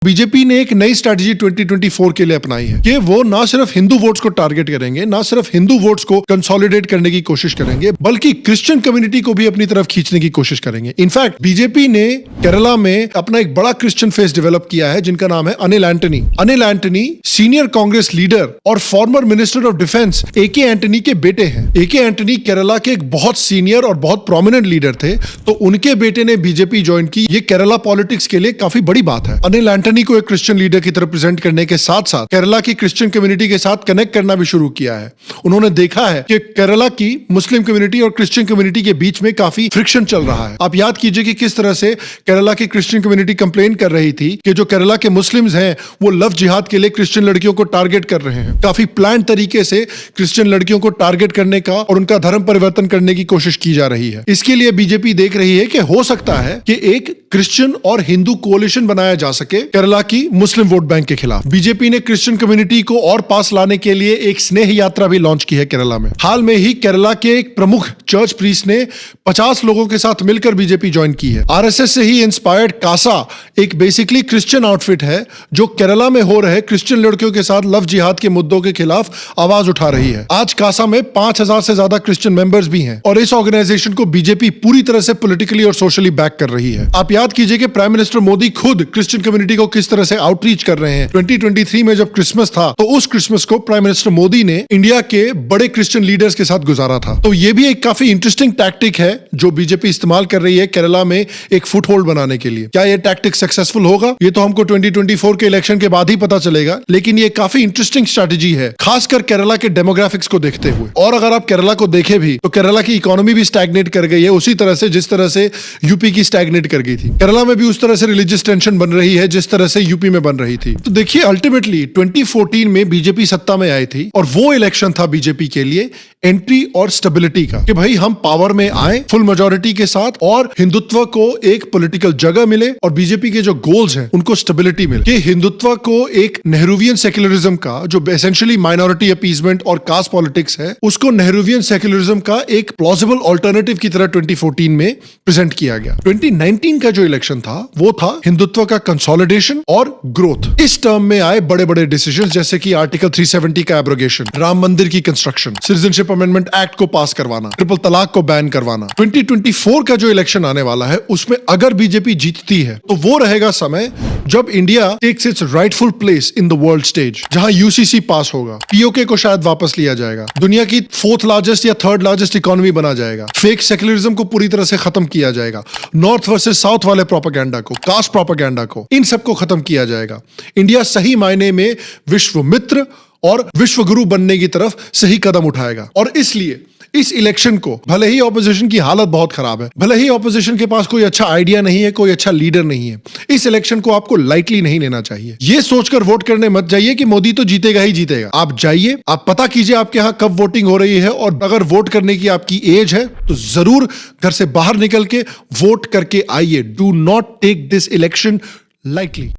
BJP ने एक नई स्ट्रैटेजी 2024 के लिए अपनाई है कि वो ना सिर्फ हिंदू वोट्स को टारगेट करेंगे, ना सिर्फ हिंदू वोट्स को कंसोलिडेट करने की कोशिश करेंगे, बल्कि क्रिश्चियन कम्युनिटी को भी अपनी तरफ खींचने की कोशिश करेंगे। इनफैक्ट बीजेपी ने केरला में अपना एक बड़ा क्रिश्चियन फेस डेवलप किया है जिनका नाम है अनिल एंटनी। अनिल एंटनी सीनियर कांग्रेस लीडर और former minister of defence AK. Antony के बेटे हैं। ए.के. एंटनी केरला के एक बहुत सीनियर और बहुत प्रोमिनेंट लीडर थे, तो उनके बेटे ने बीजेपी ज्वाइन की। ये केरला पॉलिटिक्स के लिए काफी बड़ी बात है। अनिल एंटनी को एक क्रिश्चियन लीडर की तरह प्रेजेंट करने के साथ साथ केरला की क्रिश्चियन कम्युनिटी के साथ कनेक्ट करना भी शुरू किया है। उन्होंने देखा है कि केरला की मुस्लिम कम्युनिटी और क्रिश्चियन कम्युनिटी के बीच में काफी फ्रिक्शन चल रहा है। आप याद कीजिए कि किस तरह से केरला की क्रिश्चियन कम्युनिटी कंप्लेन कर रही थी कि जो केरला के मुस्लिम्स हैं वो लव जिहाद के लिए क्रिश्चियन लड़कियों को टारगेट कर रहे हैं। काफी प्लान तरीके से क्रिश्चियन लड़कियों को टारगेट करने का और उनका धर्म परिवर्तन करने की कोशिश की जा रही है। इसके लिए बीजेपी देख रही है कि हो सकता है कि एक क्रिश्चियन और हिंदू कोalition बनाया जा सके केरला की मुस्लिम वोट बैंक के खिलाफ। बीजेपी ने क्रिश्चियन कम्युनिटी को और पास लाने के लिए एक स्नेह यात्रा भी लॉन्च की है केरला में। हाल में ही केरला के एक प्रमुख चर्च प्रीस्ट ने 50 लोगों के साथ मिलकर बीजेपी ज्वाइन की है। आरएसएस से ही इंस्पायर्ड कासा एक बेसिकली क्रिश्चियन आउटफिट है जो केरला में हो रहे क्रिश्चियन लड़कियों के साथ लव जिहाद के मुद्दों के खिलाफ आवाज उठा रही है। आज कासा में 5000 से ज्यादा क्रिश्चियन मेंबर्स भी हैं और इस ऑर्गेनाइजेशन को बीजेपी पूरी तरह से पॉलिटिकली और सोशली बैक कर रही है। आप याद कीजिए कि प्राइम मिनिस्टर मोदी खुद क्रिश्चियन कम्युनिटी को किस तरह से आउटरीच कर रहे हैं। 2023 में जब क्रिसमस था तो उस क्रिसमस को प्राइम मिनिस्टर मोदी ने इंडिया के बड़े क्रिश्चियन लीडर्स के साथ गुजारा था। तो ये भी एक काफी इंटरेस्टिंग टैक्टिक है जो बीजेपी इस्तेमाल कर रही है केरला में एक फुटहोल्ड बनाने के लिए। क्या ये टैक्टिक सक्सेसफुल होगा ये तो हमको 2024 के इलेक्शन के बाद ही पता चलेगा, लेकिन ये काफी इंटरेस्टिंग स्ट्रैटेजी है खासकर केरला के डेमोग्राफिक्स को देखते हुए। और अगर आप केरला को देखें भी तो केरला की इकोनॉमी भी स्टैग्नेट कर गई है उसी तरह से जिस तरह से यूपी की स्टैग्नेट कर गई थी। केरला में भी उस तरह से रिलीजियस टेंशन बन रही है जिस तरह से यूपी में बन रही थी। तो देखिए अल्टीमेटली 2014 में बीजेपी सत्ता में आई थी और वो इलेक्शन था बीजेपी के लिए एंट्री और स्टेबिलिटी का कि भाई हम पावर में आए फुल मेजॉरिटी के साथ और हिंदुत्व को एक पॉलिटिकल जगह मिले और बीजेपी के जो गोल्स हैं उनको स्टेबिलिटी मिले। कि हिंदुत्व को एक नेहरूवियन सेक्युलरिज्म का जो एसेंशियली माइनॉरिटी अपीजमेंट और कास्ट पॉलिटिक्स है उसको नेहरूवियन सेक्युलरिज्म का एक प्लॉजिबल ऑल्टरनेटिव की तरह 2014 में प्रेजेंट किया गया। 2019 का जो इलेक्शन था वो था हिंदुत्व का कंसोलिडेशन और ग्रोथ। इस टर्म में आए बड़े बड़े डिसीजंस जैसे कि आर्टिकल 370 का एब्रोगेशन, राम मंदिर की कंस्ट्रक्शन, सिटीजनशिप अमेंडमेंट एक्ट को पास करवाना, ट्रिपल तलाक को बैन करवाना। 2024 का जो इलेक्शन आने वाला है उसमें अगर बीजेपी जीतती है तो वो रहेगा समय जब India takes its rightful place in the world stage, जहां यूसीसी पास होगा, पीओके को शायद वापस लिया जाएगा, दुनिया की 4th लार्जेस्ट या 3rd लार्जेस्ट इकोनॉमी बना जाएगा, फेक सेक्युलरिज्म को पूरी तरह से खत्म किया जाएगा, नॉर्थ वर्सेस साउथ वाले प्रोपेगेंडा को, कास्ट प्रोपेगेंडा को, इन सबको खत्म किया जाएगा। इंडिया सही मायने में विश्व मित्र और विश्व गुरु बनने की तरफ सही कदम उठाएगा। और इसलिए इस इलेक्शन को भले ही ऑपोजिशन की हालत बहुत खराब है, भले ही ऑपोजिशन के पास कोई अच्छा आइडिया नहीं है, कोई अच्छा लीडर नहीं है, इस इलेक्शन को आपको लाइटली नहीं लेना चाहिए। ये सोचकर वोट करने मत जाइए कि मोदी तो जीतेगा ही जीतेगा। आप जाइए, आप पता कीजिए आपके यहाँ कब वोटिंग हो रही है और अगर वोट करने की आपकी एज है तो जरूर घर से बाहर निकल के वोट करके आइए। Do not take this election lightly.